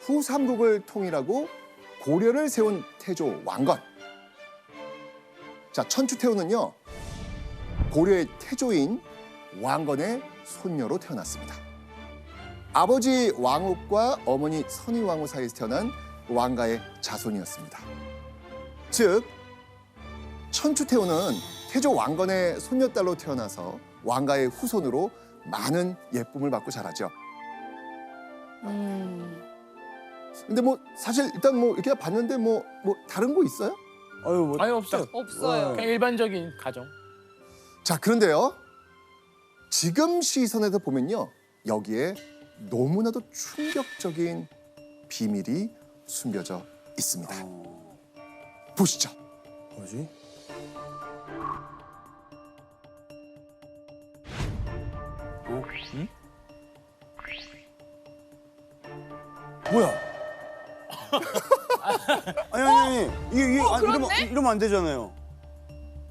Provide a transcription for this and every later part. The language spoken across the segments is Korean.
후삼국을 통일하고 고려를 세운 태조 왕건. 자, 천추태후는요, 고려의 태조인 왕건의 손녀로 태어났습니다. 아버지 왕욱과 어머니 선희왕후 사이에서 태어난 왕가의 자손이었습니다. 즉, 천추태후는 태조 왕건의 손녀딸로 태어나서 왕가의 후손으로 많은 예쁨을 받고 자라죠. 근데 뭐 사실 일단 뭐 이렇게 봤는데 뭐 다른 거 있어요? 아니 없어요. 없어요. 그냥 일반적인 가정. 자, 그런데요, 지금 시선에서 보면요, 여기에 너무나도 충격적인 비밀이 숨겨져 있습니다. 보시죠. 뭐지? 뭐야? 아니 이게 이러면 안 되잖아요.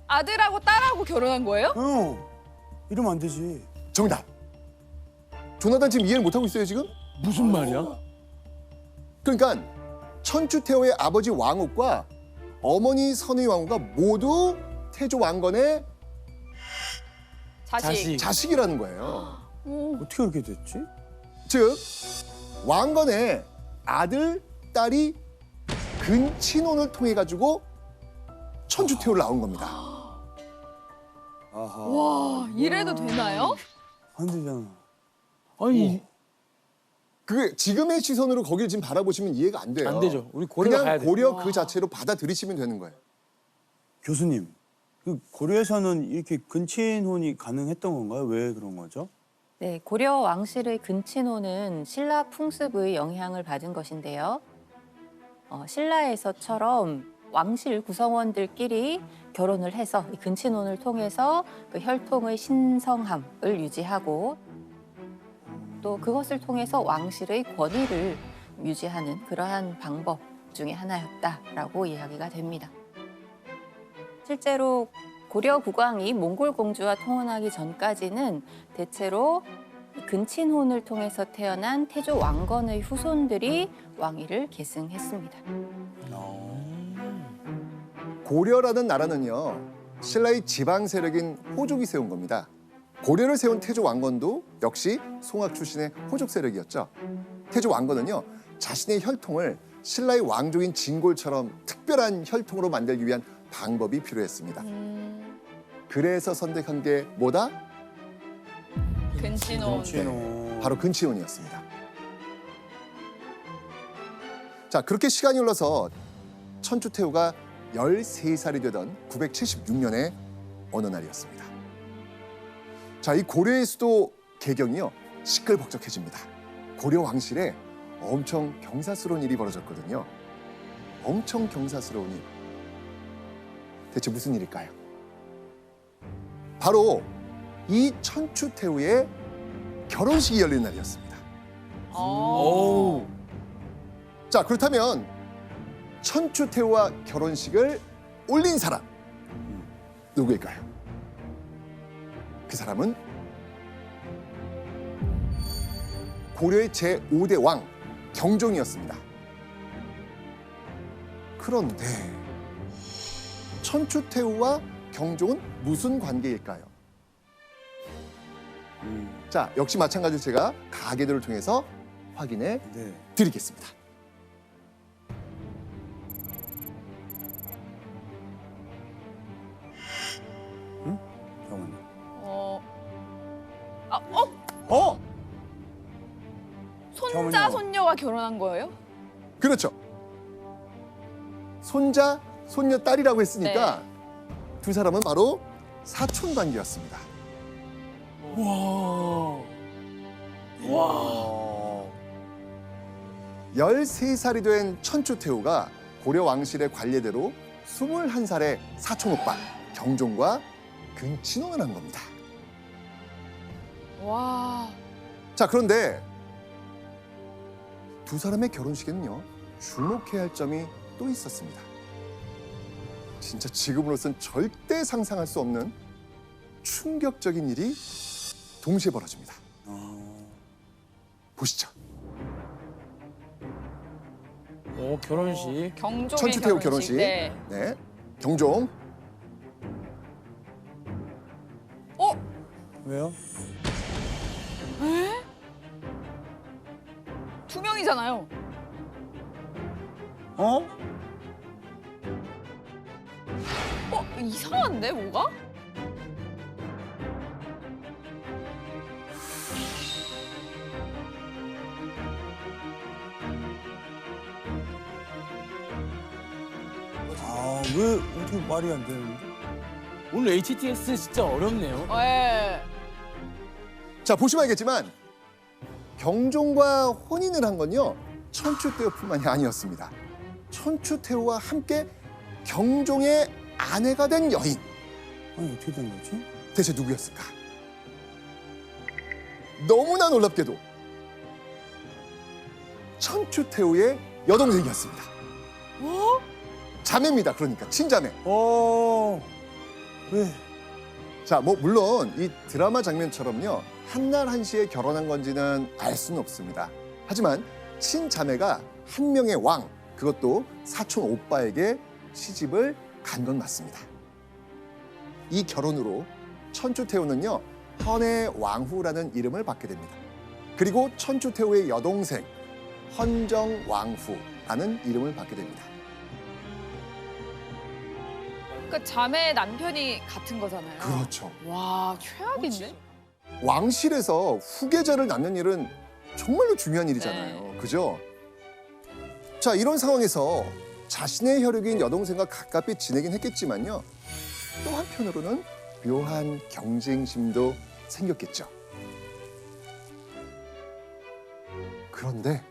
아들하고 딸하고 결혼한 거예요? 이러면 안 되지. 정답. 조나단 지금 이해를 못하고 있어요, 지금? 무슨 말이야? 그러니까 천추태후의 아버지 왕욱과 어머니 선의왕후가 모두 태조 왕건의 자식. 자식이라는 거예요. 어떻게 그렇게 됐지? 즉, 왕건의 아들, 딸이 근친혼을 통해 가지고 천추태후를 낳은 겁니다. 아하. 와, 이래도 되나요? 안 되잖아. 아니 그게 지금의 시선으로 거기를 지금 바라보시면 이해가 안 돼요. 안 되죠. 우리 고려가 가야 그냥 돼. 고려 그 자체로 받아들이시면 되는 거예요. 교수님, 그 고려에서는 이렇게 근친혼이 가능했던 건가요? 왜 그런 거죠? 네, 고려 왕실의 근친혼은 신라 풍습의 영향을 받은 것인데요. 신라에서처럼 왕실 구성원들끼리 결혼을 해서 이 근친혼을 통해서 그 혈통의 신성함을 유지하고 또 그것을 통해서 왕실의 권위를 유지하는 그러한 방법 중에 하나였다라고 이야기가 됩니다. 실제로 고려 국왕이 몽골 공주와 통혼하기 전까지는 대체로 근친혼을 통해서 태어난 태조 왕건의 후손들이 왕위를 계승했습니다. 고려라는 나라는요, 신라의 지방 세력인 호족이 세운 겁니다. 고려를 세운 태조 왕건도 역시 송악 출신의 호족 세력이었죠. 태조 왕건은요, 자신의 혈통을 신라의 왕족인 진골처럼 특별한 혈통으로 만들기 위한 방법이 필요했습니다. 그래서 선택한 게 뭐다? 근친혼. 바로 근친혼이었습니다. 자, 그렇게 시간이 흘러서 천추태후가 13살이 되던 976년의 어느 날이었습니다. 자, 이 고려의 수도 개경이요, 시끌벅적해집니다. 고려 왕실에 엄청 경사스러운 일이 벌어졌거든요. 엄청 경사스러운 일. 대체 무슨 일일까요? 바로 이 천추태후의 결혼식이 열리는 날이었습니다. 오. 자, 그렇다면 천추태후와 결혼식을 올린 사람 누구일까요? 그 사람은 고려의 제5대 왕 경종이었습니다. 그런데 천추태후와 경종은 무슨 관계일까요? 자, 역시 마찬가지로 제가 가계도를 통해서 확인해 네. 드리겠습니다. 잠깐만요. 손자, 잠깐만요. 손녀가 결혼한 거예요? 그렇죠. 손자, 손녀, 딸이라고 했으니까 두 사람은 바로 사촌 관계였습니다. 와. 13살이 된 천추태후가 고려 왕실의 관례대로 21살의 사촌 오빠 경종과 근친혼을 한 겁니다. 와. 자, 그런데 두 사람의 결혼식에는요, 주목해야 할 점이 또 있었습니다. 진짜 지금으로선 절대 상상할 수 없는 충격적인 일이 동시에 벌어집니다. 보시죠. 오, 결혼식. 경종의 천추태후 결혼식. 네. 네. 경종. 왜요? 두 명이잖아요. 어? 이상한데 뭐가? 아, 왜 어떻게 말이 안 되는데? 오늘 HTS 진짜 어렵네요. 네. 자, 보시면 알겠지만 경종과 혼인을 한 건요. 천추태후뿐만이 아니었습니다. 천추태후와 함께 경종의 아내가 된 여인. 아니, 어떻게 된 거지? 대체 누구였을까? 너무나 놀랍게도 천추태후의 여동생이었습니다. 자매입니다. 그러니까 친자매. 왜? 자, 뭐 물론 이 드라마 장면처럼요. 한날 한시에 결혼한 건지는 알 수는 없습니다. 하지만 친자매가 한 명의 왕, 그것도 사촌 오빠에게 시집을 간 건 맞습니다. 이 결혼으로 천추태후는요. 헌의 왕후라는 이름을 받게 됩니다. 그리고 천추태후의 여동생 헌정왕후라는 이름을 받게 됩니다. 그 자매 남편이 같은 거잖아요. 그렇죠. 와, 최악인데? 왕실에서 후계자를 낳는 일은 정말로 중요한 일이잖아요. 그죠? 자, 이런 상황에서 자신의 혈육인 여동생과 가깝게 지내긴 했겠지만요. 또 한편으로는 묘한 경쟁심도 생겼겠죠. 그런데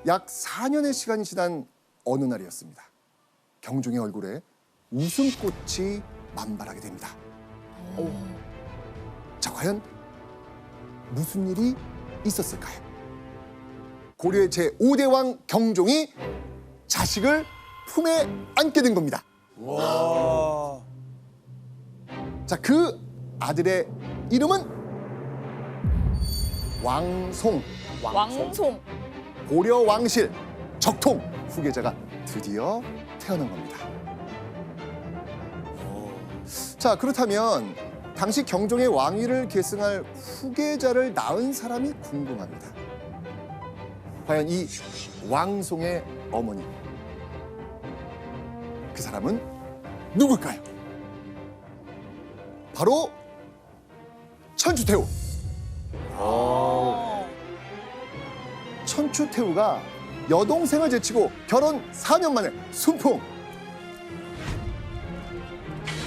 약 4년의 시간이 지난 어느 날이었습니다. 경종의 얼굴에 웃음꽃이 만발하게 됩니다. 자, 과연 무슨 일이 있었을까요? 고려의 제5대 왕 경종이 자식을 품에 안게 된 겁니다. 와. 자, 그 아들의 이름은 왕송. 왕송. 고려 왕실 적통 후계자가 드디어 태어난 겁니다. 자, 그렇다면 당시 경종의 왕위를 계승할 후계자를 낳은 사람이 궁금합니다. 과연 이 왕송의 어머니, 그 사람은 누굴까요? 바로 천추태후. 천추태후가 여동생을 제치고 결혼 4년 만에 순풍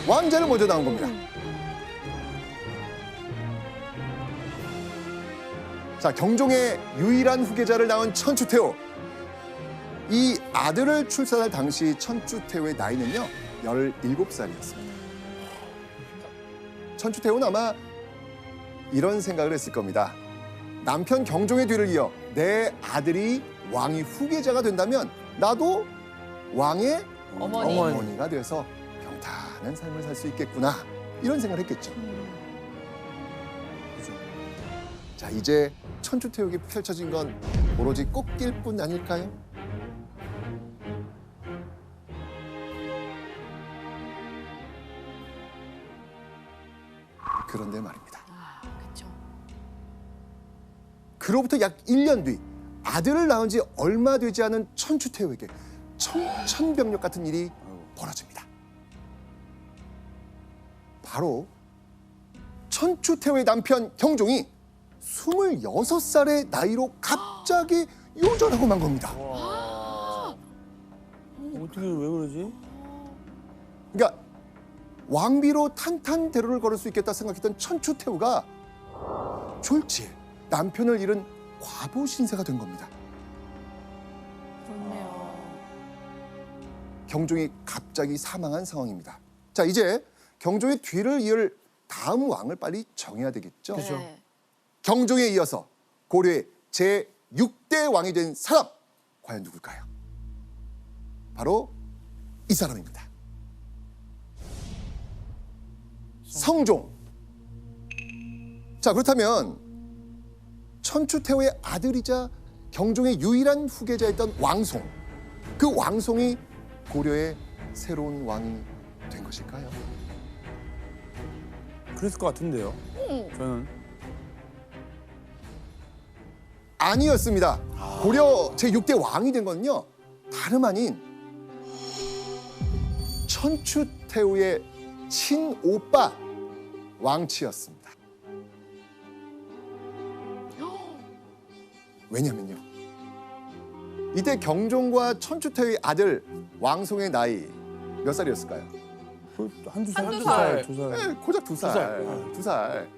왕자를 먼저 낳은 겁니다. 자, 경종의 유일한 후계자를 낳은 천추태후. 이 아들을 출산할 당시 천추태후의 나이는요 17살이었습니다. 천추태후는 아마 이런 생각을 했을 겁니다. 남편 경종의 뒤를 이어 내 아들이 왕위 후계자가 된다면 나도 왕의 어머니. 어머니가 돼서 평탄한 삶을 살 수 있겠구나, 이런 생각을 했겠죠. 그죠? 자, 이제 천추태후에 펼쳐진 건 오로지 꽃길뿐 아닐까요? 그런데 말입니다. 그렇죠. 그로부터 약 1년 뒤 아들을 낳은 지 얼마 되지 않은 천추태후에게 청천벽력 같은 일이 벌어집니다. 바로 천추태후의 남편 경종이 26살의 나이로 갑자기 요절하고 만 겁니다. 어떻게 왜 그러지? 그러니까 왕비로 탄탄대로를 걸을 수 있겠다 생각했던 천추태후가 졸지에 남편을 잃은 과부 신세가 된 겁니다. 그렇네요. 경종이 갑자기 사망한 상황입니다. 자, 이제 경종의 뒤를 이을 다음 왕을 빨리 정해야 되겠죠. 네. 경종에 이어서 고려의 제6대 왕이 된 사람, 과연 누굴까요? 바로 이 사람입니다. 성종. 자, 그렇다면 천추태후의 아들이자 경종의 유일한 후계자였던 왕송, 그 왕송이 고려의 새로운 왕이 된 것일까요? 그랬을 것 같은데요. 저는 아니었습니다. 고려 제6대 왕이 된 건요, 다름 아닌 천추태후의 친오빠 왕치였습니다. 왜냐면요, 이때 경종과 천추태후의 아들 왕송의 나이 몇 살이었을까요? 한두 살, 한두 살. 두 살. 네, 고작 두 살. 살. 두 살.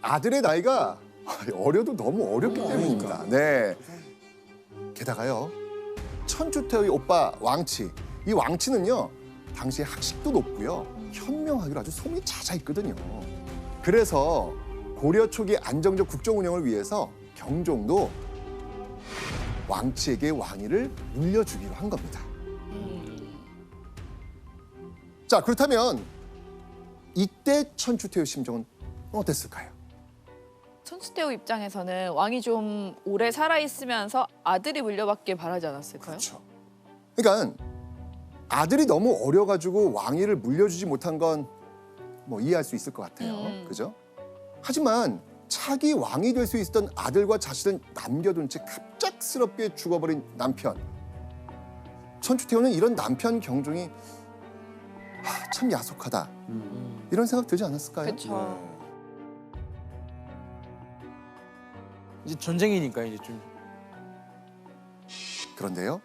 아들의 나이가 어려도 너무 어렸기 때문입니다. 네. 게다가요, 천추태후의 오빠 왕치, 이 왕치는요 당시에 학식도 높고요 현명하기로 아주 소문이 자자했거든요. 그래서 고려 초기 안정적 국정 운영을 위해서 경종도 왕치에게 왕위를 물려주기로 한 겁니다. 자, 그렇다면 이때 천추태후 심정은 어땠을까요? 천추태후 입장에서는 왕이 좀 오래 살아 있으면서 아들이 물려받길 바라지 않았을까요? 그렇죠. 그러니까 아들이 너무 어려가지고 왕위를 물려주지 못한 건 뭐 이해할 수 있을 것 같아요. 그죠? 하지만 차기 왕이 될 수 있었던 아들과 자신을 남겨둔 채 갑작스럽게 죽어버린 남편. 천추태후는 이런 남편 경종이 참 야속하다, 이런 생각 들지 않았을까요? 그렇죠. 이제 전쟁이니까 이제 좀 그런데요,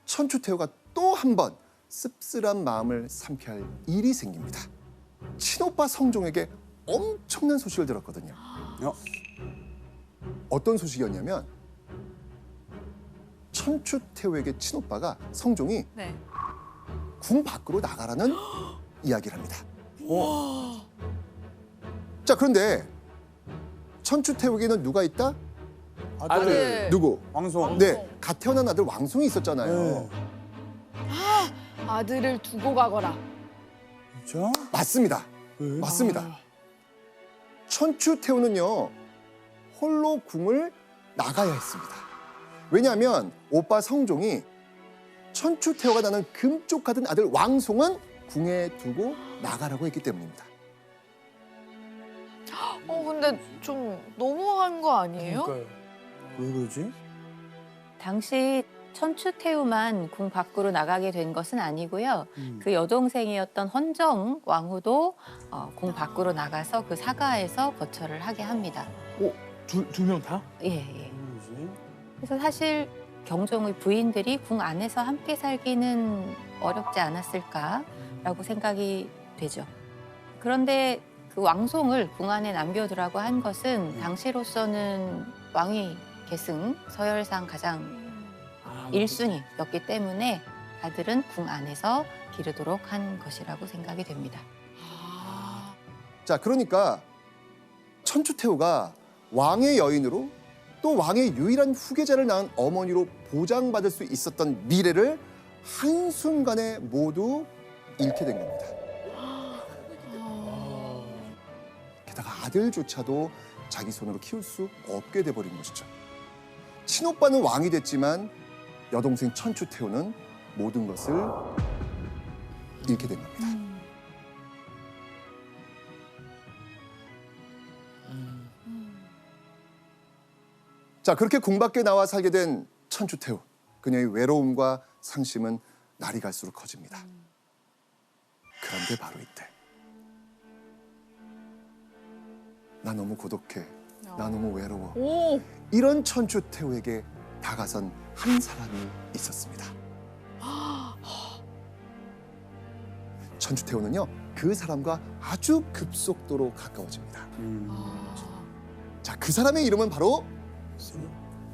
천추태후가 또 한 번 씁쓸한 마음을 삼켜야 할 일이 생깁니다. 친오빠 성종에게 엄청난 소식을 들었거든요. 어떤 소식이었냐면 천추태후에게 친오빠가 성종이 네. 궁 밖으로 나가라는 이야기를 합니다. 자, 그런데 천추태후에게는 누가 있다? 아들. 누구? 왕송. 네, 갓 태어난 아들 왕송이 있었잖아요. 네. 아들을 두고 가거라. 진짜? 맞습니다. 왜? 맞습니다. 천추태후는요 홀로 궁을 나가야 했습니다. 왜냐하면 오빠 성종이 천추태후가 낳은 금쪽 같은 아들 왕송은 궁에 두고 나가라고 했기 때문입니다. 근데 좀 너무한 거 아니에요? 그러니까요. 왜 그러지? 당시 천추태후만 궁 밖으로 나가게 된 것은 아니고요. 그 여동생이었던 헌정 왕후도 궁 밖으로 나가서 그 사가에서 거처를 하게 합니다. 두 명 다? 예, 예. 뭐지? 그래서 사실 경종의 부인들이 궁 안에서 함께 살기는 어렵지 않았을까라고 생각이 되죠. 그런데 그 왕송을 궁 안에 남겨두라고 한 것은 당시로서는 왕위 계승 서열상 가장 1순위였기 때문에 아들은 궁 안에서 기르도록 한 것이라고 생각이 됩니다. 자, 그러니까 천추태후가 왕의 여인으로 또 왕의 유일한 후계자를 낳은 어머니로 보장받을 수 있었던 미래를 한순간에 모두 잃게 된 겁니다. 게다가 아들조차도 자기 손으로 키울 수 없게 돼버린 것이죠. 친오빠는 왕이 됐지만 여동생 천추태후는 모든 것을 잃게 된 겁니다. 자, 그렇게 궁 밖에 나와 살게 된 천추태후. 그녀의 외로움과 상심은 날이 갈수록 커집니다. 그런데 바로 이때 나 너무 고독해, 나 너무 외로워, 오, 이런 천추태후에게 다가선 한 사람이 있었습니다. 천추태후는요 그 사람과 아주 급속도로 가까워집니다. 자, 그 사람의 이름은 바로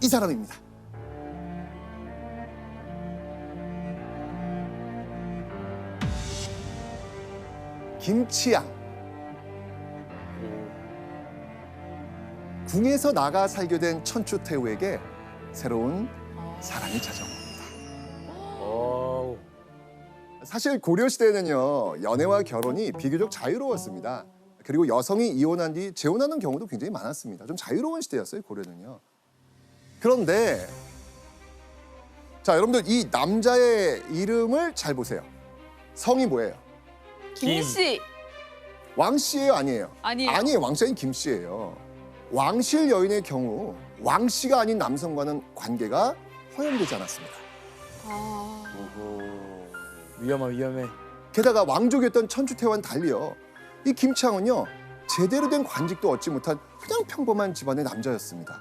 이 사람입니다. 김치양. 궁에서 나가 살게 된 천추태후에게 새로운 사랑이 찾아옵니다. 사실 고려 시대에는요 연애와 결혼이 비교적 자유로웠습니다. 그리고 여성이 이혼한 뒤 재혼하는 경우도 굉장히 많았습니다. 좀 자유로운 시대였어요 고려는요. 그런데 자, 여러분들 이 남자의 이름을 잘 보세요. 성이 뭐예요? 김씨 왕씨예요, 아니에요? 아니에요. 아니에요. 왕씨 아닌 김씨예요. 왕실 여인의 경우 왕씨가 아닌 남성과는 관계가 허용되지 않았습니다. 아, 위험해. 게다가 왕족이었던 천추태와는 달리요. 이 김치향은요. 제대로 된 관직도 얻지 못한 그냥 평범한 집안의 남자였습니다.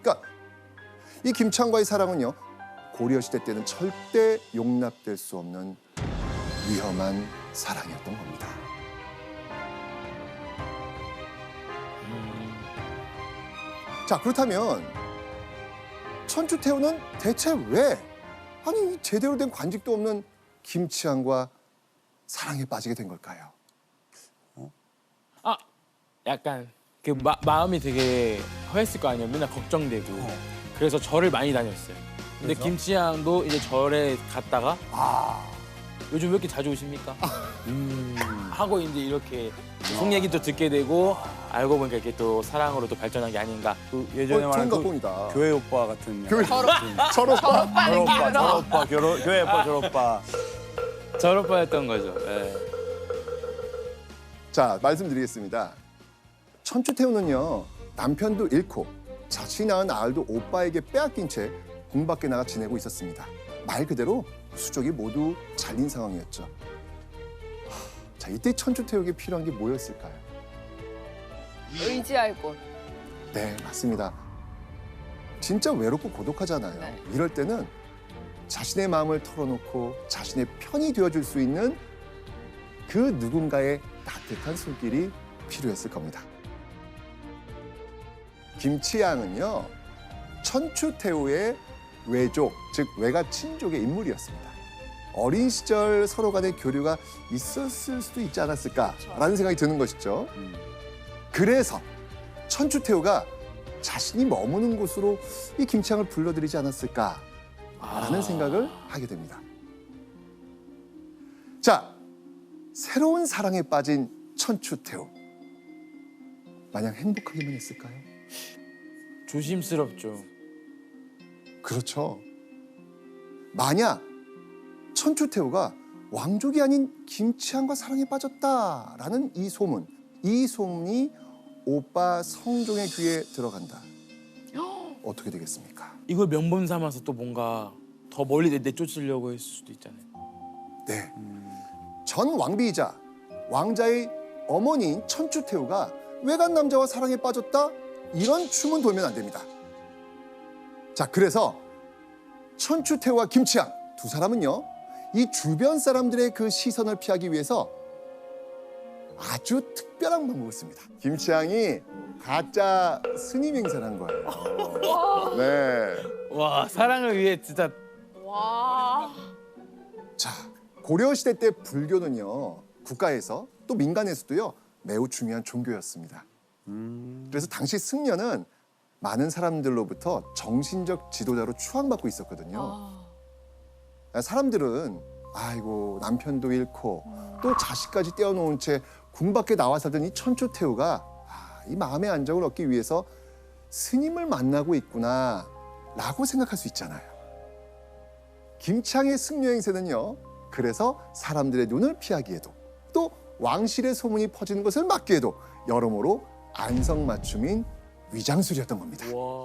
그러니까 이 김치향과의 사랑은요. 고려 시대 때는 절대 용납될 수 없는 위험한 사랑이었던 겁니다. 자, 그렇다면 천추태후는 대체 왜 아니 제대로 된 관직도 없는 김치향과 사랑에 빠지게 된 걸까요? 아, 약간 그 마음이 되게 허했을 거 아니에요. 맨날 걱정되고. 그래서 절을 많이 다녔어요. 근데 그래서? 김치향도 이제 절에 갔다가 요즘 왜 이렇게 자주 오십니까? 하고 이제 이렇게 속 얘기도 듣게 되고 알고 보니까 이렇게 또 사랑으로 또 발전한 게 아닌가. 그 예전에 좋은 말하는 그 각본이다. 교회 오빠 같은. 교회 약간 저로빠. 졸업바, 교회 오빠 졸업바. 저로빠였던 거죠. 예. 자, 말씀드리겠습니다. 천추태후는요. 남편도 잃고 자신이 낳은 아들도 오빠에게 빼앗긴 채 궁 밖에 나가 지내고 있었습니다. 말 그대로 수족이 모두 잘린 상황이었죠. 자, 이때 천추태후에게 필요한 게 뭐였을까요? 의지할 곳. 네, 맞습니다. 진짜 외롭고 고독하잖아요. 네. 이럴 때는 자신의 마음을 털어놓고 자신의 편이 되어줄 수 있는 그 누군가의 따뜻한 손길이 필요했을 겁니다. 김치향은요, 천추태후의 외족, 즉 외가 친족의 인물이었습니다. 어린 시절 서로 간의 교류가 있었을 수도 있지 않았을까라는 생각이 드는 것이죠. 그래서 천추태후가 자신이 머무는 곳으로 이 김치향을 불러들이지 않았을까라는 생각을 하게 됩니다. 자, 새로운 사랑에 빠진 천추태후. 마냥 행복하기만 했을까요? 조심스럽죠. 그렇죠. 만약 천추태후가 왕족이 아닌 김치향과 사랑에 빠졌다라는 이 소문이 오빠 성종의 귀에 들어간다. 어떻게 되겠습니까? 이걸 명분 삼아서 또 뭔가 더 멀리 내쫓으려고 했을 수도 있잖아요. 네. 전 왕비이자 왕자의 어머니인 천추태후가 외간 남자와 사랑에 빠졌다? 이런 춤은 돌면 안 됩니다. 자, 그래서 천추태후와 김치향 두 사람은요, 이 주변 사람들의 그 시선을 피하기 위해서 아주 특별한 방법을 씁니다. 김치향이 가짜 스님 행세를 한 거예요. 네. 와, 사랑을 위해 진짜 와. 자, 고려시대 때 불교는요, 국가에서 또 민간에서도요, 매우 중요한 종교였습니다. 그래서 당시 승려는 많은 사람들로부터 정신적 지도자로 추앙받고 있었거든요. 사람들은 아이고 남편도 잃고 또 자식까지 떼어놓은 채 궁 밖에 나와 살던 이 천추태후가 이 마음의 안정을 얻기 위해서 스님을 만나고 있구나 라고 생각할 수 있잖아요. 김치향의 승려 행세는요, 그래서 사람들의 눈을 피하기에도 또 왕실의 소문이 퍼지는 것을 막기에도 여러모로 안성맞춤인 위장술이었던 겁니다. 와.